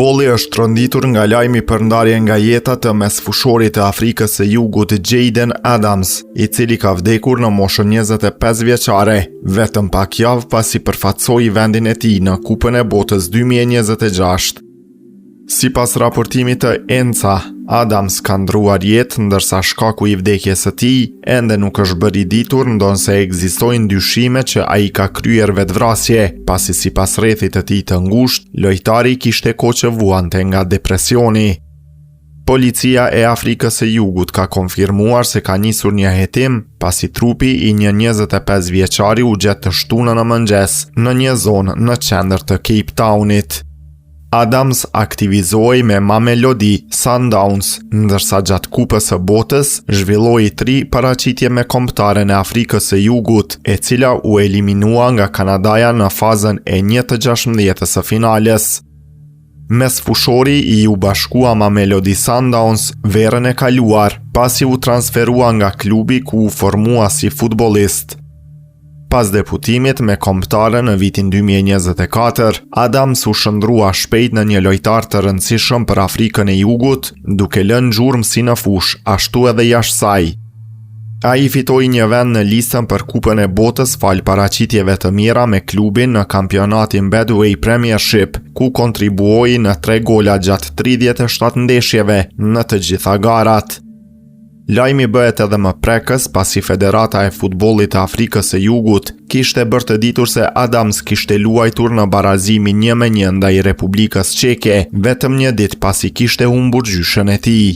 Futbolli është rënditur nga lajmi për ndarje nga jeta të mesfushorit të Afrikës së Jugut Jaden Adams, i cili ka vdekur në moshën 25 vjeçare, vetëm pak javë pasi përfaqësoi vendin e tij në Kupën e Botës 2026. Sipas raportimit të ENSA, Adams ka ndruar jetë ndërsa shkaku i vdekjes së tij ende nuk është bërë i ditur, ndonse ekzistojnë dyshime që ai ka kryer vetvrasje, pasi sipas rrethit të tij të ngushtë, lojtari kishte kohë që vuante nga depresioni. Policia e Afrikës së Jugut ka konfirmuar se ka nisur një hetim pasi trupi i një 25 vjeçari u gjet të shtunën në mëngjes në një zonë në qendër të Cape Townit. Adams aktivizohej me Mamelodi Sundowns, ndërsa gjatë Kupës së Botës zhvilloi 3 paraqitje me kombëtaren e Afrikës së Jugut, e cila u eliminua nga Kanadaja në fazën e 1/16 së finales. Mesfushori i u bashkua Mamelodi Sundowns verën e kaluar, pasi u transferua nga klubi ku u formua si futbollist. Pas deputimit me kombëtare në vitin 2024, Adams u shndrua shpejt në një lojtar të rëndësishëm për Afrikën e Jugut, duke lënë gjurmë si në fush, ashtu edhe jashtë saj. Ai fitoi një vend në listën për Kupën e Botës fal paraqitjeve të mira me klubin në kampionatin Betway Premiership, ku kontribuoi në 3 gola gjatë 37 ndeshjeve në të gjitha garat. Lajmi bëhet edhe më prekës pasi Federata e Futbollit të Afrikës së Jugut kishte bërë të ditur se Adams kishte luajtur në barazimin 1-1 ndaj Republikës Çeke, vetëm një ditë pasi kishte humbur gjyshën e tij.